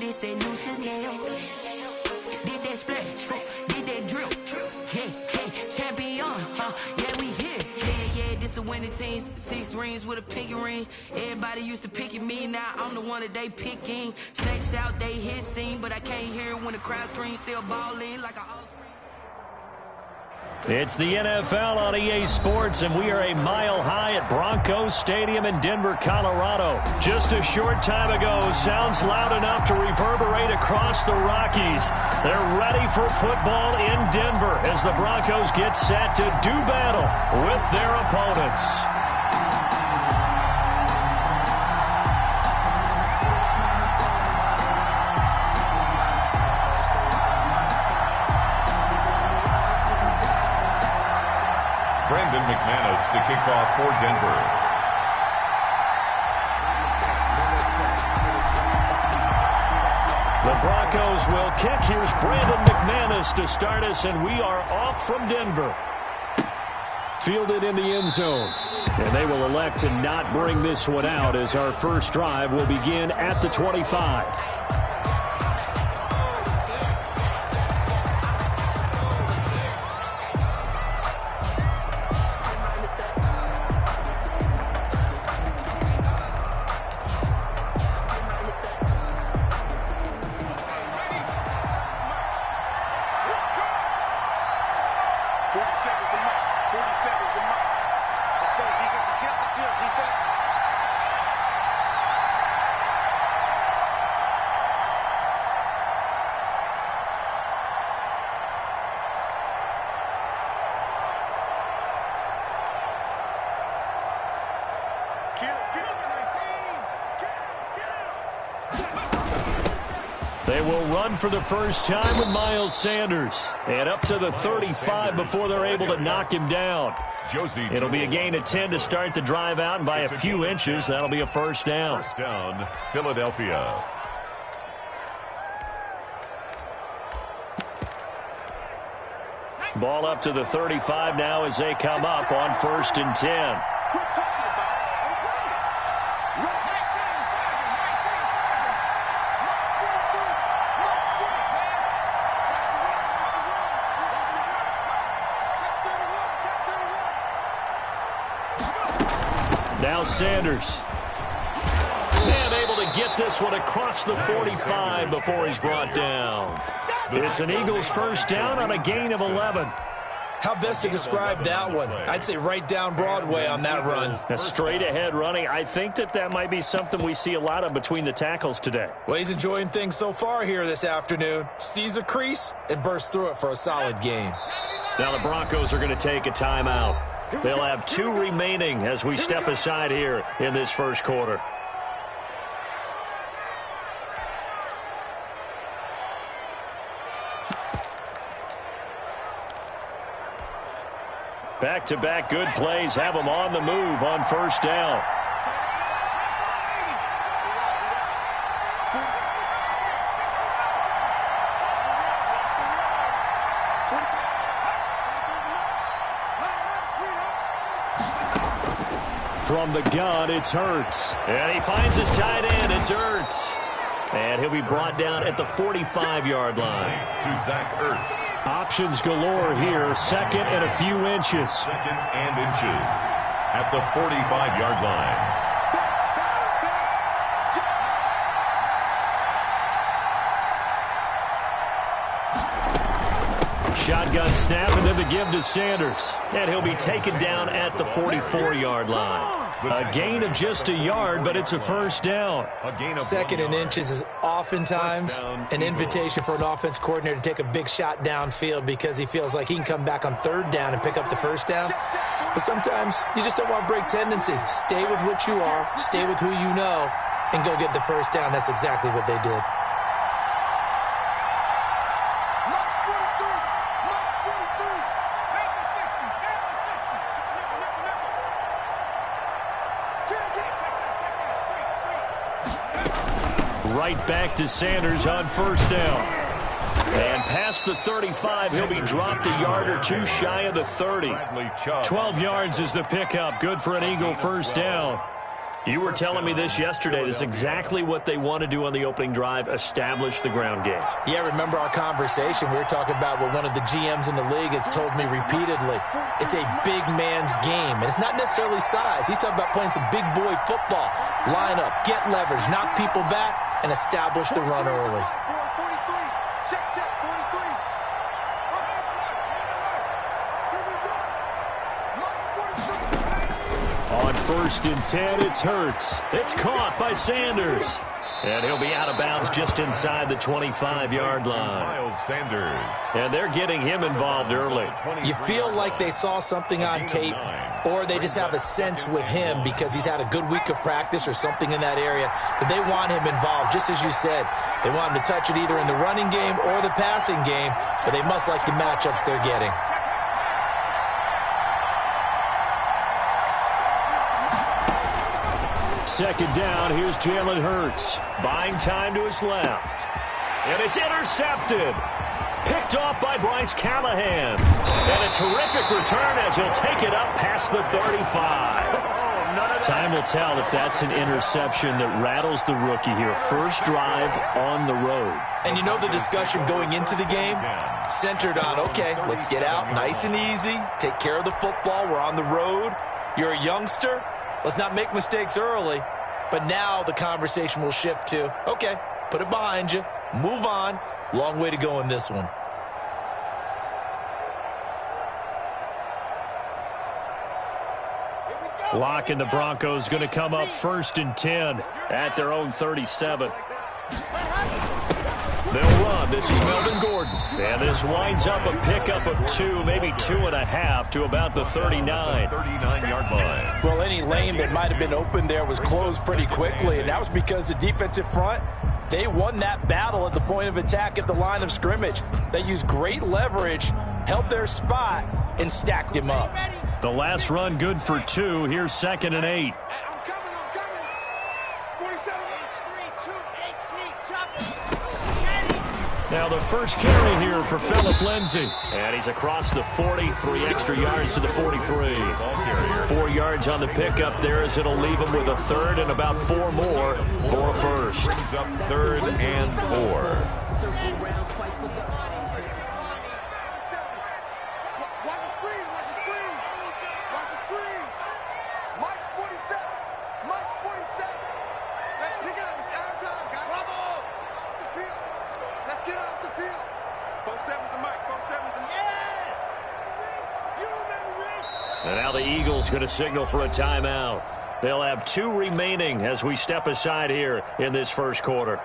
this, that new Chanel. Did that splash, did that drip. Yeah, champion, yeah, we here. Yeah, this the winning team. 6 rings with a pinky ring. Everybody used to pick at me, now I'm the one that they picking. Snakes out, they hit scene, but I can't hear it when the crowd screams. Still balling like a offspring. It's the NFL on EA Sports, and we are a mile high at Broncos Stadium in Denver, Colorado. Just a short time ago, sounds loud enough to reverberate across the Rockies. They're ready for football in Denver as the Broncos get set to do battle with their opponents. McManus to kick off for Denver. The Broncos will kick. Here's Brandon McManus to start us, and we are off from Denver. Fielded in the end zone. And they will elect to not bring this one out as our first drive will begin at the 25. They will run for the first time with Miles Sanders. And up to the 35 before they're able to knock him down. It'll be a gain of 10 to start the drive out, and by a few inches, that'll be a first down. First down, Philadelphia. Ball up to the 35 now as they come up on 1st and 10. Now Sanders. And able to get this one across the 45 before he's brought down. It's an Eagles first down on a gain of 11. How best to describe that one? I'd say right down Broadway on that run. A straight ahead running. I think that might be something we see a lot of between the tackles today. Well, he's enjoying things so far here this afternoon. Sees a crease and bursts through it for a solid game. Now the Broncos are going to take a timeout. They'll have 2 remaining as we step aside here in this first quarter. Back-to-back good plays have them on the move on first down. From the gun, it's Hurts. And he finds his tight end. It's Hurts. And he'll be brought down at the 45-yard line. To Zach Ertz. Options galore here. Second and a few inches. Second and inches at the 45-yard line. Shotgun snap and then the give to Sanders. And he'll be taken down at the 44-yard line. A gain of just a yard, but it's a first down. Second and inches is oftentimes an invitation for an offense coordinator to take a big shot downfield because he feels like he can come back on 3rd down and pick up the first down. But sometimes you just don't want to break tendency. Stay with what you are, stay with who you know, and go get the first down. That's exactly what they did. Right back to Sanders on first down. And past the 35, he'll be dropped a yard or 2 shy of the 30. 12 yards is the pickup. Good for an Eagle first down. You were telling me this yesterday. This is exactly what they want to do on the opening drive, establish the ground game. Yeah, remember our conversation? We were talking about what one of the GMs in the league has told me repeatedly. It's a big man's game, and it's not necessarily size. He's talking about playing some big boy football. Line up, get leverage, knock people back, and establish the run early. On 1st and 10, it's Hurts. It's caught by Sanders. And he'll be out of bounds just inside the 25-yard line. Miles Sanders. And they're getting him involved early. You feel like they saw something on tape, or they just have a sense with him because he's had a good week of practice or something in that area that they want him involved. Just as you said, they want him to touch it either in the running game or the passing game, but they must like the matchups they're getting. Second down, here's Jalen Hurts. Buying time to his left. And it's intercepted. Picked off by Bryce Callahan. And a terrific return as he'll take it up past the 35. Time will tell if that's an interception that rattles the rookie here. First drive on the road. And you know the discussion going into the game? Centered on, okay, let's get out nice and easy. Take care of the football. We're on the road. You're a youngster. Let's not make mistakes early. But now the conversation will shift to, okay, put it behind you. Move on. Long way to go in this one. Locke and the Broncos going to come up 1st and 10 at their own 37. They'll run. This is Melvin Gordon. And this winds up a pickup of 2, maybe 2.5 to about the 39. 39-yard line. Well, any lane that might have been open there was closed pretty quickly, and that was because the defensive front, they won that battle at the point of attack at the line of scrimmage. They used great leverage, held their spot, and stacked him up. The last run good for 2. Here's 2nd and 8. Now the first carry here for Phillip Lindsay. And he's across the 40, 3 extra yards to the 43. 4 yards on the pickup there as it'll leave him with a 3rd and about 4 more for a first. Brings up 3rd and 4. And now the Eagles going to signal for a timeout. They'll have 2 remaining as we step aside here in this first quarter.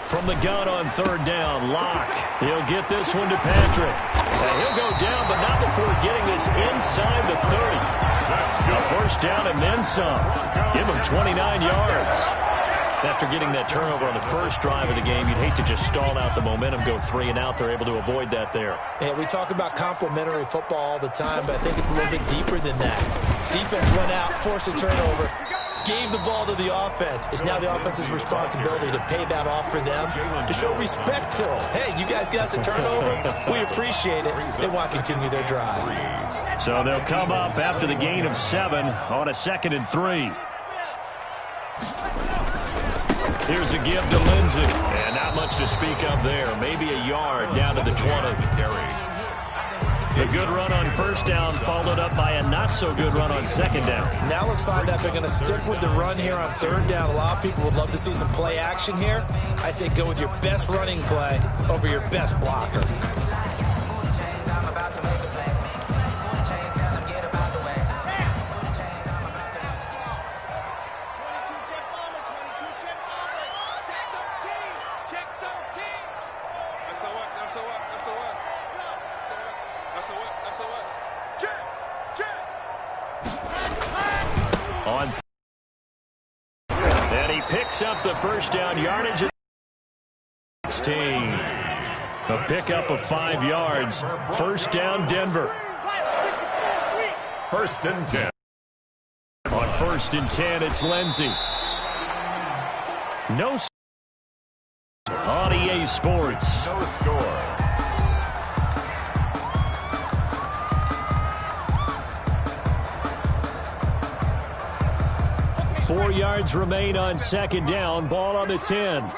From the gun on 3rd down, Locke. He'll get this one to Patrick. And he'll go down, but not before getting this inside the 30. A first down and then some. Give him 29 yards. After getting that turnover on the first drive of the game, you'd hate to just stall out the momentum, go 3 and out. They're able to avoid that there. Yeah, we talk about complementary football all the time, but I think it's a little bit deeper than that. Defense went out, forced a turnover, gave the ball to the offense. It's now the offense's responsibility to pay that off for them, to show respect to them. Hey, you guys got a turnover? We appreciate it. They want to continue their drive. So they'll come up after the gain of 7 on a 2nd and 3. Here's a give to Lindsay. And not much to speak of there. Maybe a yard down to the 20. The good run on first down followed up by a not-so-good run on 2nd down. Now let's find out if they're going to stick with the run here on 3rd down. A lot of people would love to see some play action here. I say go with your best running play over your best blocker. And he picks up the first down yardage at 16. A pickup of 5 yards. First down, Denver. First and 10. On 1st and 10, it's Lindsey. No on EA Sports. No score. Four yards remain on 2nd down. Ball on the 10.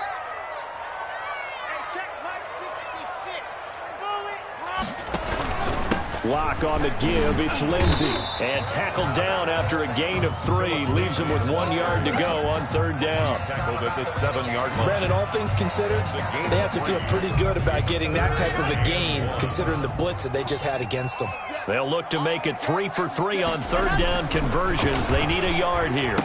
Lock on the give. It's Lindsey. And tackled down after a gain of 3. Leaves him with 1 yard to go on 3rd down. Tackled at the 7-yard line. Brandon, all things considered, they have to feel pretty good about getting that type of a gain, considering the blitz that they just had against them. They'll look to make it 3 for 3 on 3rd down conversions. They need a yard here.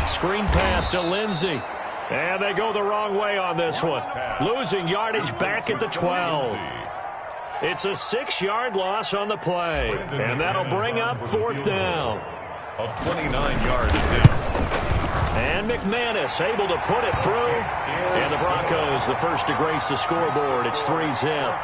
Screen pass to Lindsey. And they go the wrong way on this one. Losing yardage back at the 12. It's a 6-yard loss on the play. And that'll bring up 4th down. A 29-yard attempt. And McManus able to put it through. And the Broncos, the first to grace the scoreboard. It's 3-zip.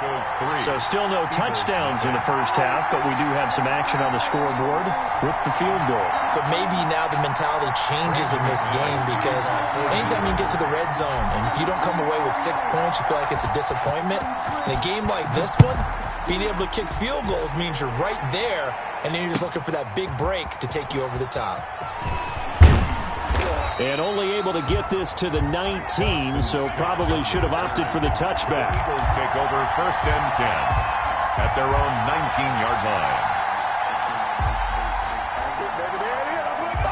So still no touchdowns in the first half, but we do have some action on the scoreboard with the field goal. So maybe now the mentality changes in this game, because anytime you get to the red zone and if you don't come away with 6 points, you feel like it's a disappointment. In a game like this one, being able to kick field goals means you're right there, and then you're just looking for that big break to take you over the top. And only able to get this to the 19, so probably should have opted for the touchback. Eagles take over 1st and 10 at their own 19-yard line.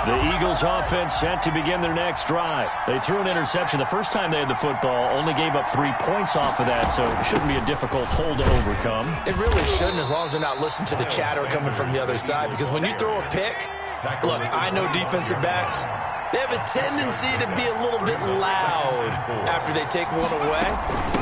The Eagles offense set to begin their next drive. They threw an interception the first time they had the football, only gave up 3 points off of that, so it shouldn't be a difficult hole to overcome. It really shouldn't, as long as they're not listening to the chatter coming from the other side, because when you throw a pick, look, I know defensive backs, they have a tendency to be a little bit loud after they take one away,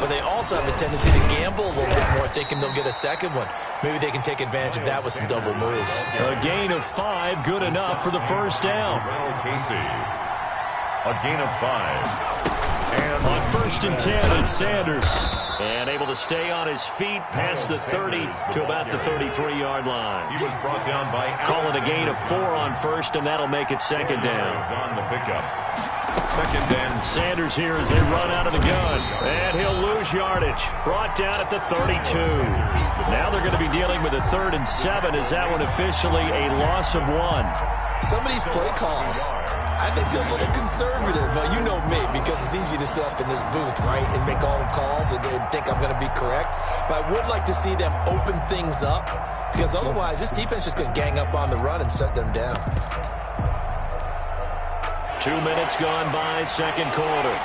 but they also have a tendency to gamble a little bit more, thinking they'll get a second one. Maybe they can take advantage of that with some double moves. A gain of 5, good enough for the first down. Casey, a gain of 5. And on 1st and 10, it's Sanders. And able to stay on his feet past the 30 to about the 33-yard line. He was brought down by Call it a gain of 4 on 1st, and that'll make it 2nd down. On the pickup. 2nd and Sanders here as they run out of the gun. And he'll lose yardage. Brought down at the 32. Now they're going to be dealing with a 3rd and 7. Is that one officially a loss of 1? Some of these play calls, I think they're a little conservative, but you know me, because it's easy to sit up in this booth, right, and make all the calls and think I'm going to be correct. But I would like to see them open things up, because otherwise this defense is going to gang up on the run and shut them down. 2 minutes gone by, 2nd quarter.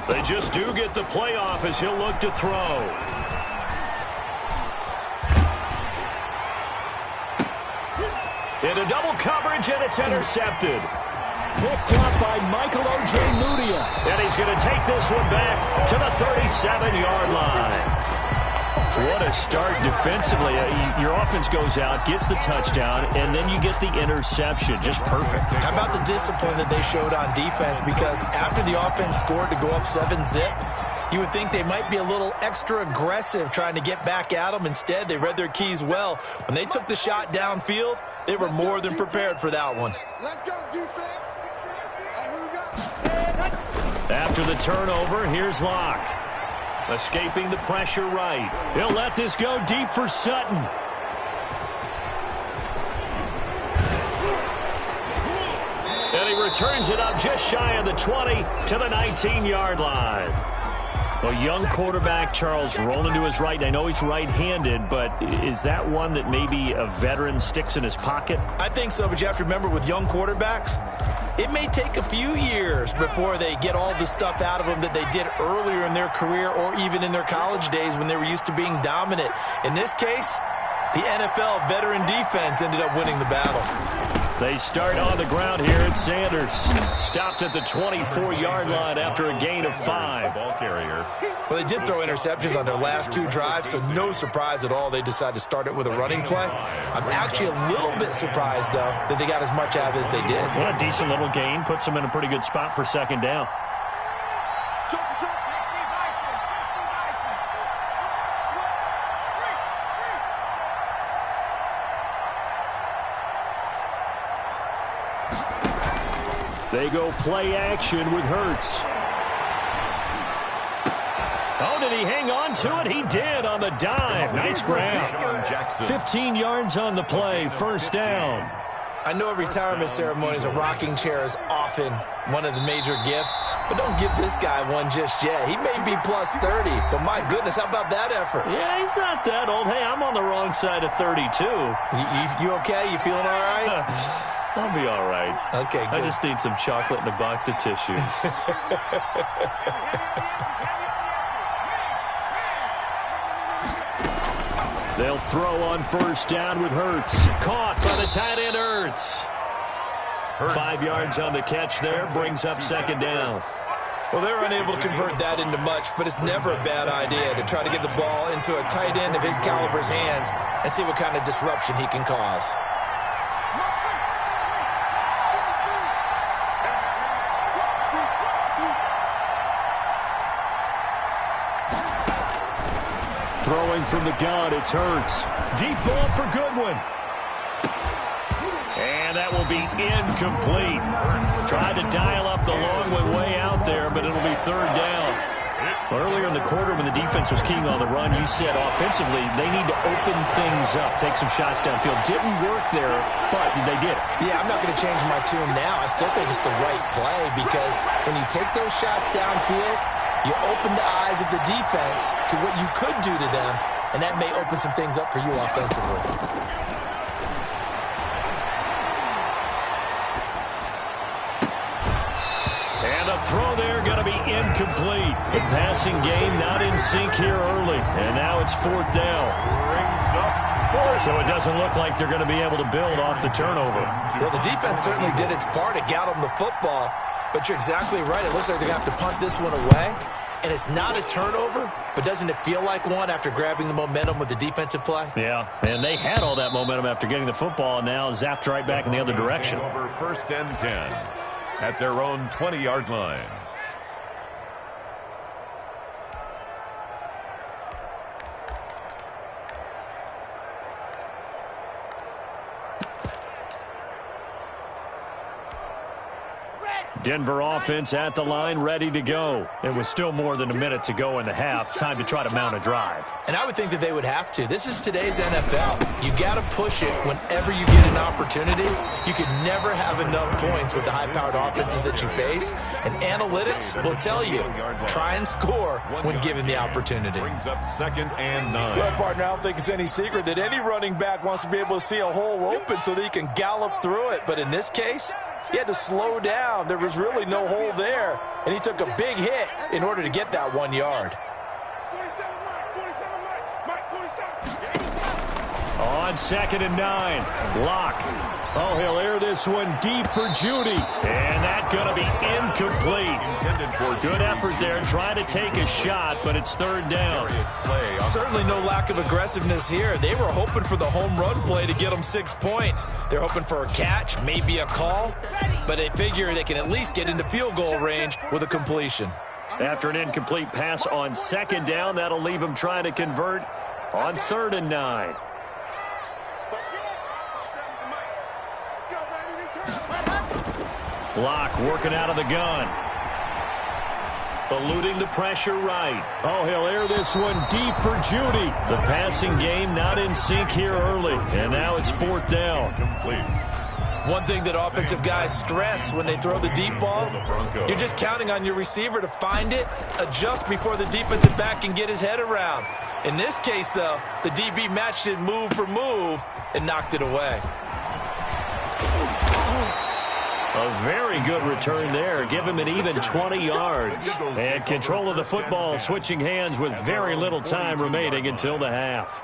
They just do get the playoff as he'll look to throw. Into double coverage, and it's intercepted. Picked up by Michael Ojemudia. And he's going to take this one back to the 37-yard line. What a start defensively. Your offense goes out, gets the touchdown, and then you get the interception. Just perfect. How about the discipline that they showed on defense? Because after the offense scored to go up 7-zip, you would think they might be a little extra aggressive trying to get back at them. Instead, they read their keys well. When they took the shot downfield, they were more than prepared for that one. Let's go, defense. After the turnover, here's Locke. Escaping the pressure right. He'll let this go deep for Sutton. And he returns it up just shy of the 20 to the 19-yard line. A young quarterback, Charles, rolling to his right. I know he's right-handed, but is that one that maybe a veteran sticks in his pocket? I think so, but you have to remember with young quarterbacks, it may take a few years before they get all the stuff out of them that they did earlier in their career or even in their college days when they were used to being dominant. In this case, the NFL veteran defense ended up winning the battle. They start on the ground here at Sanders. Stopped at the 24-yard line after a gain of 5. Ball carrier. Well, they did throw interceptions on their last 2 drives, so no surprise at all they decided to start it with a running play. I'm actually a little bit surprised, though, that they got as much out of it as they did. What a decent little gain. Puts them in a pretty good spot for second down. They go play action with Hurts. Oh, did he hang on to it? He did on the dive. Nice grab. 15 yards on the play. First down. I know at retirement ceremonies, a rocking chair is often one of the major gifts, but don't give this guy one just yet. He may be plus 30, but my goodness, how about that effort? Yeah, he's not that old. Hey, I'm on the wrong side of 32. You okay? You feeling all right? I'll be all right. Okay, good. I just need some chocolate and a box of tissues. They'll throw on first down with Hurts. Caught by the tight end Hurts. 5 yards on the catch there. Brings up second down. Well, they're unable to convert that into much, but it's never a bad idea to try to get the ball into a tight end of his caliber's hands and see what kind of disruption he can cause. Throwing from the gun, it's Hurts. Deep ball for Goodwin. And that will be incomplete. Tried to dial up the long way out there, but it'll be third down. Earlier in the quarter when the defense was keying on the run, you said offensively they need to open things up, take some shots downfield. Didn't work there, but they did it. Yeah, I'm not going to change my tune now. I still think it's the right play because when you take those shots downfield, you open the eyes of the defense to what you could do to them, and that may open some things up for you offensively. And a throw there going to be incomplete. The passing game not in sync here early, and now it's fourth down. So it doesn't look like they're going to be able to build off the turnover. Well, the defense certainly did its part to get them the football. But you're exactly right. It looks like they're going to have to punt this one away. And it's not a turnover, but doesn't it feel like one after grabbing the momentum with the defensive play? Yeah, and they had all that momentum after getting the football, and now zapped right back in the other direction. Over first and 10 at their own 20-yard line. Denver offense at the line, ready to go. It was still more than a minute to go in the half. Time to try to mount a drive. And I would think that they would have to. This is today's NFL. You got to push it whenever you get an opportunity. You could never have enough points with the high-powered offenses that you face. And analytics will tell you, try and score when given the opportunity. Brings up second and 9. Well, partner, I don't think it's any secret that any running back wants to be able to see a hole open so that he can gallop through it. But in this case, he had to slow down. There was really no hole there, and he took a big hit in order to get that 1 yard. On second and 9, Locke. Oh, he'll air this one deep for Judy. And that's going to be incomplete. Good effort there, trying to take a shot, but it's third down. Certainly no lack of aggressiveness here. They were hoping for the home run play to get them 6 points. They're hoping for a catch, maybe a call, but they figure they can at least get into field goal range with a completion. After an incomplete pass on second down, that'll leave them trying to convert on third and 9. Locke working out of the gun. Eluding the pressure right. Oh, he'll air this one deep for Judy. The passing game not in sync here early. And now it's fourth down. One thing that offensive guys stress when they throw the deep ball, you're just counting on your receiver to find it, adjust before the defensive back can get his head around. In this case, though, the DB matched it move for move and knocked it away. A very good return there. Give him an even 20 yards. And control of the football, switching hands with very little time remaining until the half.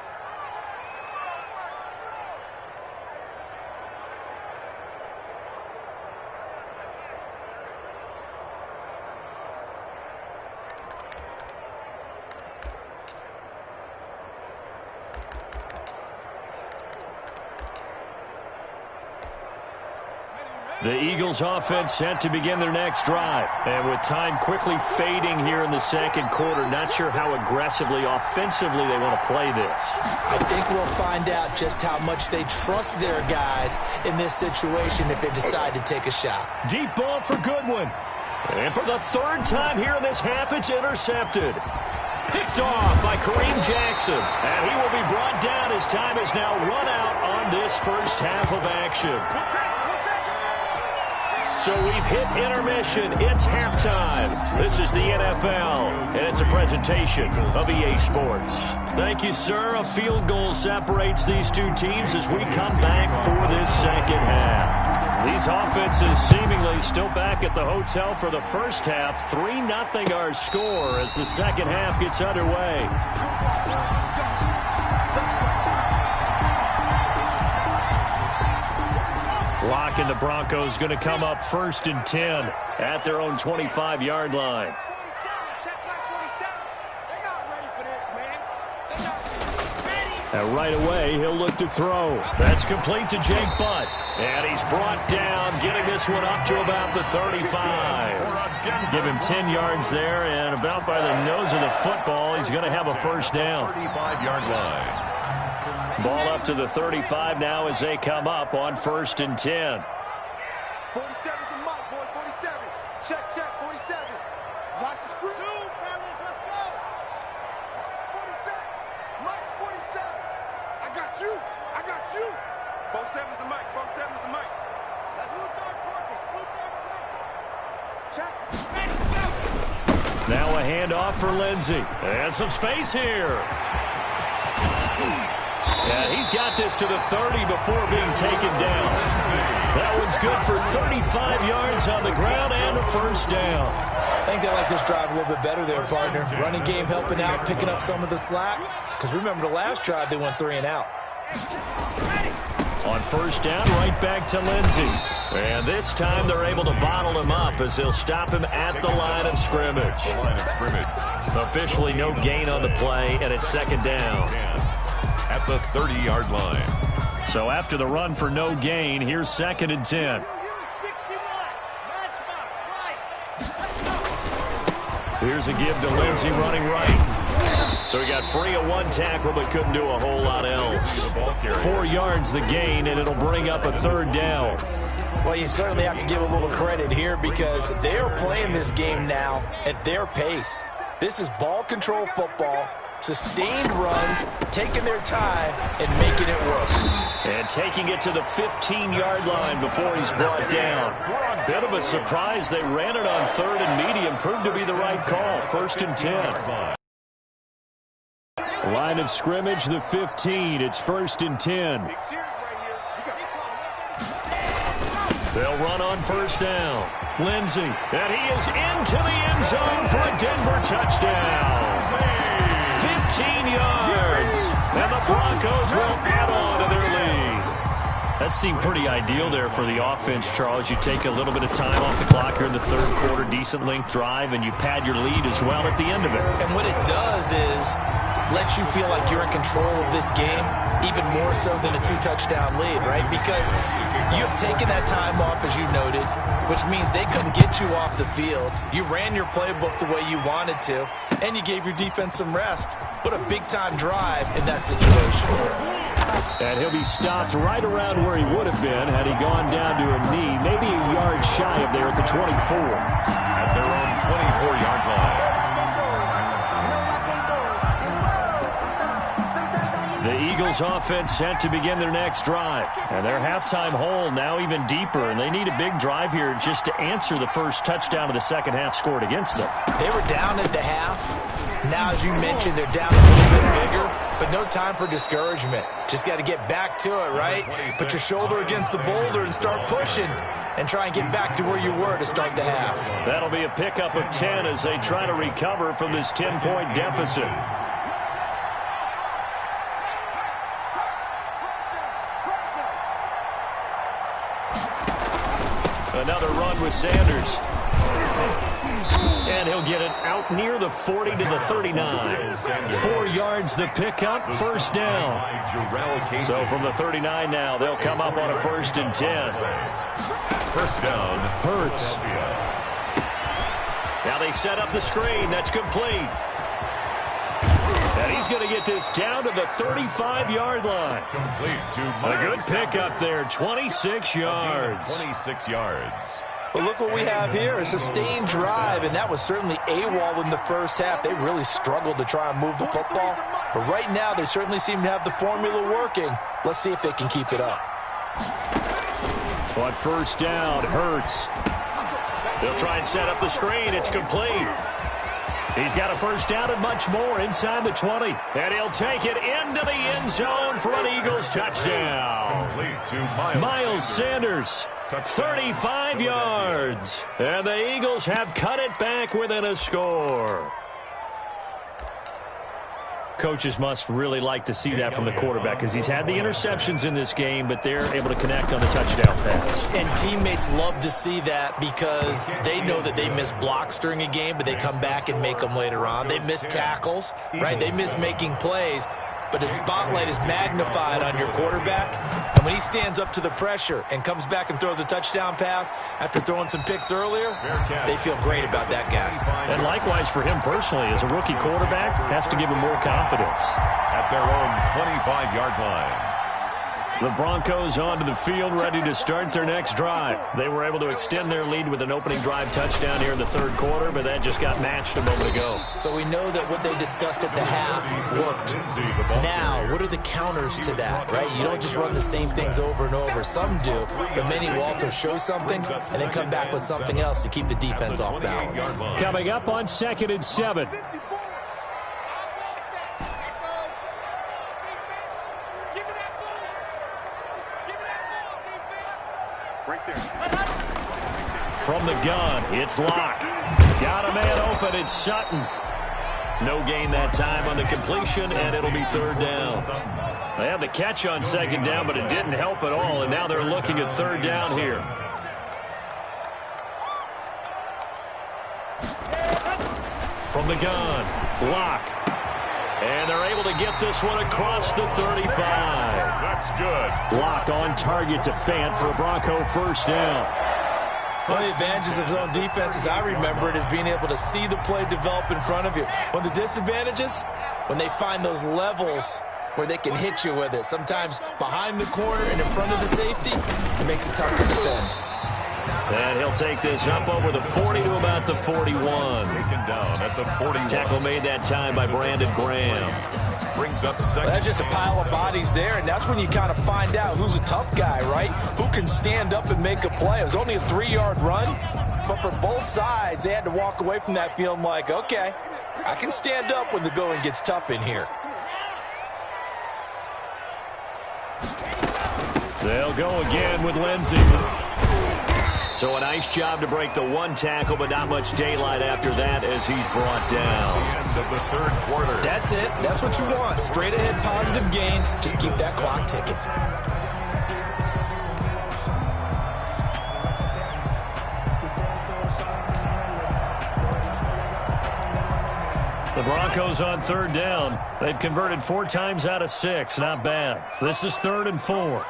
The Eagles offense set to begin their next drive. And with time quickly fading here in the second quarter, not sure how aggressively, offensively they want to play this. I think we'll find out just how much they trust their guys in this situation if they decide to take a shot. Deep ball for Goodwin. And for the third time here in this half, it's intercepted. Picked off by Kareem Jackson. And he will be brought down as time is now run out on this first half of action. So we've hit intermission. It's halftime. This is the NFL, and it's a presentation of EA Sports. Thank you, sir. A field goal separates these two teams as we come back for this second half. These offenses seemingly still back at the hotel for the first half. 3-0 our score as the second half gets underway. Lock and the Broncos going to come up 1st and 10 at their own 25-yard line. And right away, he'll look to throw. That's complete to Jake Butt. And he's brought down, getting this one up to about the 35. Give him 10 yards there, and about by the nose of the football, he's going to have a first down. 35-yard line. Ball up to the 35 now as they come up on 1st and 10. 47's the mark, boy. 47. Check, 47. Watch the screen. Two, fellas, let's go. Mark's 47. Mark's 47. I got you. 47's the mic. 47's the mic. That's Blue Dog Quarters. Blue Dog Quarters. Check. Now a handoff for Lindsey. And some space here. Yeah, he's got this to the 30 before being taken down. That one's good for 35 yards on the ground and a first down. I think they like this drive a little bit better there, partner. Running game helping out, picking up some of the slack. Because remember the last drive, they went 3 and out. On first down, right back to Lindsey. And this time they're able to bottle him up as they'll stop him at the line of scrimmage. Officially no gain on the play, and it's second down. At the 30-yard line. So after the run for no gain, here's 2nd and 10. Here's a give to Lindsey running right. So he got free of one tackle but couldn't do a whole lot else. 4 yards the gain, and it'll bring up a 3rd down. Well, you certainly have to give a little credit here because they're playing this game now at their pace. This is ball control football. Sustained runs, taking their time, and making it work. And taking it to the 15-yard line before he's brought down. Bit of a surprise. They ran it on 3rd and medium. Proved to be the right call. 1st and 10. Line of scrimmage, the 15. It's 1st and 10. They'll run on first down. Lindsey, and he is into the end zone for a Denver touchdown. 15 yards, and the Broncos will add on to their lead. That seemed pretty ideal there for the offense, Charles. You take a little bit of time off the clock here in the 3rd quarter, decent length drive, and you pad your lead as well at the end of it. And what it does is let you feel like you're in control of this game, even more so than a 2-touchdown lead, right? Because you have taken that time off, as you noted, which means they couldn't get you off the field. You ran your playbook the way you wanted to, and you gave your defense some rest. What a big-time drive in that situation. And he'll be stopped right around where he would have been had he gone down to a knee, maybe a yard shy of there at the 24. At their own 24-yard line. The Eagles offense set to begin their next drive. And their halftime hole now even deeper, and they need a big drive here just to answer the first touchdown of the second half scored against them. They were down at the half. Now, as you mentioned, they're down a little bit bigger, but no time for discouragement. Just got to get back to it, right? Put your shoulder against the boulder and start pushing and try and get back to where you were to start the half. That'll be a pickup of 10 as they try to recover from this 10-point deficit. Another run with Sanders. And he'll get it out near the 40 to the 39. 4 yards the pickup, first down. So from the 39 now, they'll come up on a 1st and 10. First down, Hurts. Now they set up the screen. That's complete. And he's going to get this down to the 35-yard line. A good pickup there, 26 yards. 26 yards. But look what we have here, a sustained drive, and that was certainly AWOL in the first half. They really struggled to try and move the football. But right now, they certainly seem to have the formula working. Let's see if they can keep it up. On first down, Hurts. They'll try and set up the screen. It's complete. He's got a first down and much more inside the 20. And he'll take it into the end zone for an Eagles touchdown. Miles Sanders, 35 yards. And the Eagles have cut it back within a score. Coaches must really like to see that from the quarterback because he's had the interceptions in this game, but they're able to connect on the touchdown pass. And teammates love to see that because they know that they miss blocks during a game, but they come back and make them later on. They miss tackles, right? They miss making plays, but the spotlight is magnified on your quarterback. And when he stands up to the pressure and comes back and throws a touchdown pass after throwing some picks earlier, they feel great about that guy. And likewise for him personally, as a rookie quarterback, has to give him more confidence. At their own 25-yard line. The Broncos onto the field, ready to start their next drive. They were able to extend their lead with an opening drive touchdown here in the third quarter, but that just got matched a moment ago. So we know that what they discussed at the half worked. Now, what are the counters to that, right? You don't just run the same things over and over. Some do, but many will also show something and then come back with something else to keep the defense off balance. Coming up on 2nd and 7. From the gun, it's Locke. Got a man open, it's Sutton. No gain that time on the completion, and it'll be third down. They had the catch on second down, but it didn't help at all, and now they're looking at third down here. From the gun, Locke. And they're able to get this one across the 35. That's good. Locke on target to Fant for a Bronco first down. One of the advantages of zone defense, as I remember it, is being able to see the play develop in front of you. One of the disadvantages, when they find those levels where they can hit you with it. Sometimes behind the corner and in front of the safety, it makes it tough to defend. And he'll take this up over the 40 to about the 41. Taken down at the 41. Tackle made that time by Brandon Graham. Brings up second. Well, that's just a pile of bodies there, and that's when you kind of find out who's a tough guy, right? Who can stand up and make a play. It was only a 3-yard run, but for both sides, they had to walk away from that feeling like, okay, I can stand up when the going gets tough in here. They'll go again with Lindsey. So a nice job to break the one tackle, but not much daylight after that as he's brought down. End of the third quarter. That's it. That's what you want. Straight ahead positive gain. Just keep that clock ticking. The Broncos on third down. They've converted 4 times out of 6. Not bad. This is 3rd and 4.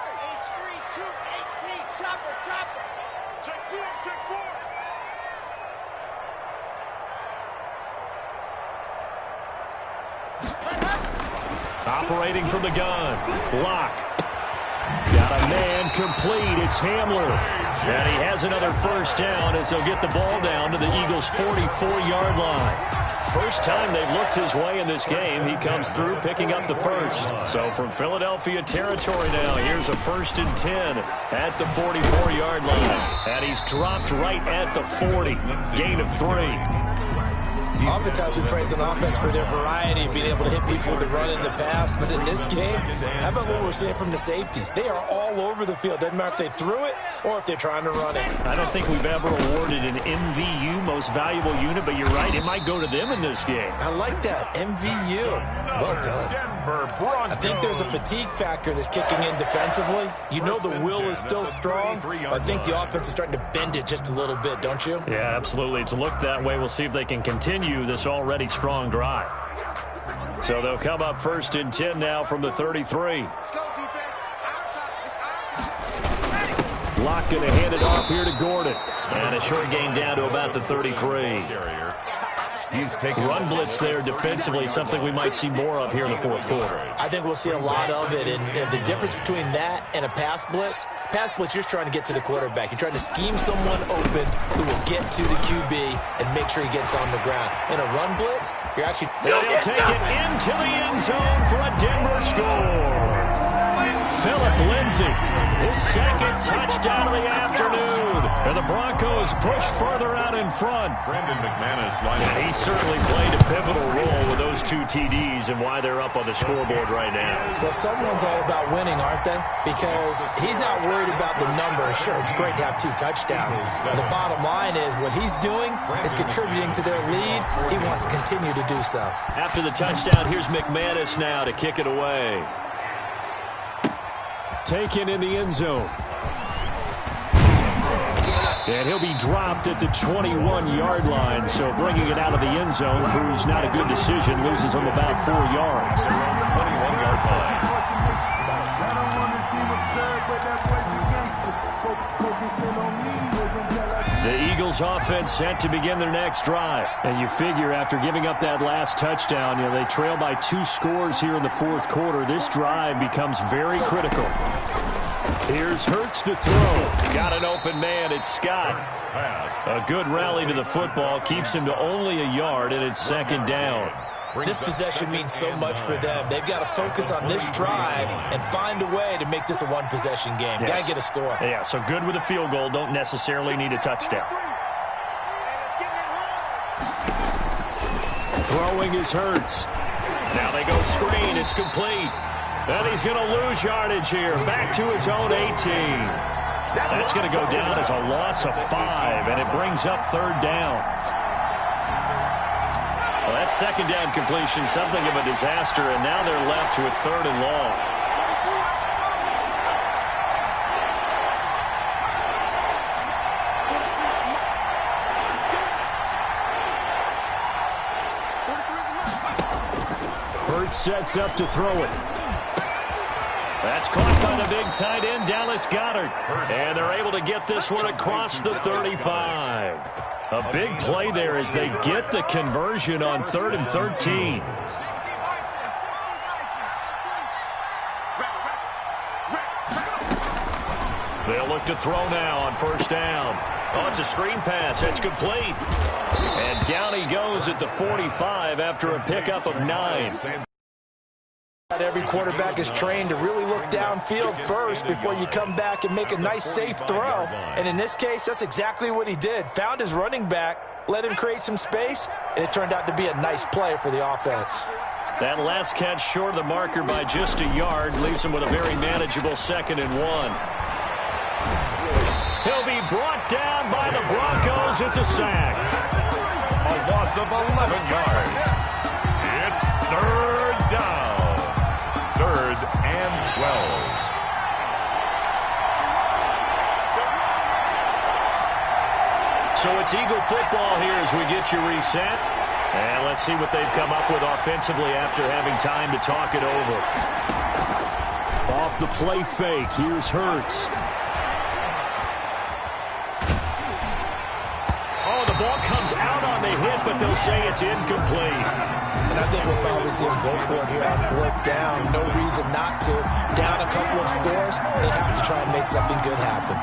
Operating from the gun. Locke. Got a man complete. It's Hamler. And he has another first down as they'll get the ball down to the Eagles' 44-yard line. First time they've looked his way in this game. He comes through picking up the first. So from Philadelphia territory now, here's a 1st and 10 at the 44-yard line. And he's dropped right at the 40. Gain of 3. Oftentimes we praise an offense for their variety of being able to hit people with the run in the past. But in this game, how about what we're seeing from the safeties? They are all over the field. Doesn't matter if they threw it or if they're trying to run it. I don't think we've ever awarded an MVU, most valuable unit, but you're right. It might go to them in this game. I like that. MVU. Well done. I think there's a fatigue factor that's kicking in defensively. You know the will is still strong. I think the offense is starting to bend it just a little bit, don't you? Yeah, absolutely. It's looked that way. We'll see if they can continue this already strong drive. So they'll come up 1st and 10 now from the 33. Let's go, defense. Locke going to hand it off here to Gordon. And a short gain down to about the 33. Run blitz there defensively, something we might see more of here in the fourth quarter. I think we'll see a lot of it, and the difference between that and a pass blitz, you're just trying to get to the quarterback. You're trying to scheme someone open who will get to the QB and make sure he gets on the ground. In a run blitz, you're actually... He'll take it into the end zone for a Denver score. Phillip Lindsay, his second touchdown of the afternoon. And the Broncos push further out in front. Brandon McManus. He certainly played a pivotal role with those 2 TDs and why they're up on the scoreboard right now. Well, someone's all about winning, aren't they? Because he's not worried about the number. Sure, it's great to have 2 touchdowns. But the bottom line is what he's doing is contributing to their lead. He wants to continue to do so. After the touchdown, here's McManus now to kick it away. Taken in the end zone. And he'll be dropped at the 21-yard line. So bringing it out of the end zone proves not a good decision. Loses him about 4 yards. 21-yard line. The Eagles offense set to begin their next drive. And you figure after giving up that last touchdown, they trail by 2 scores here in the fourth quarter. This drive becomes very critical. Here's Hurts to throw. Got an open man. It's Scott. A good rally to the football. Keeps him to only a yard, and it's second down. This possession means so much for them. They've got to focus on this drive and find a way to make this a one-possession game. Yes. Got to get a score. Yeah, so good with a field goal. Don't necessarily need a touchdown. Throwing is Hurts. Now they go screen. It's complete. And he's going to lose yardage here. Back to his own 18. That's going to go down as a loss of 5, and it brings up third down. Well, that second down completion, something of a disaster, and now they're left with third and long. Hurts sets up to throw it. That's caught by the big tight end, Dallas Goedert. And they're able to get this one across the 35. A big play there as they get the conversion on 3rd and 13. They'll look to throw now on first down. Oh, it's a screen pass. It's complete. And down he goes at the 45 after a pickup of 9. Every quarterback is trained to really look downfield first before you come back and make a nice, safe throw. And in this case, that's exactly what he did. Found his running back, let him create some space, and it turned out to be a nice play for the offense. That last catch short of the marker by just a yard leaves him with a very manageable 2nd and 1. He'll be brought down by the Broncos. It's a sack. A loss of 11 yards. It's third down. 3rd and 12. So it's Eagle football here as we get you reset. And let's see what they've come up with offensively after having time to talk it over. Off the play fake, here's Hurts. Oh, the ball comes out on the hit, but they'll say it's incomplete. And I think we'll probably see him go for it here on 4th down. No reason not to. Down a couple of scores, they have to try and make something good happen.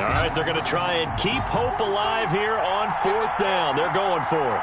All right, they're going to try and keep hope alive here on 4th down. They're going for it.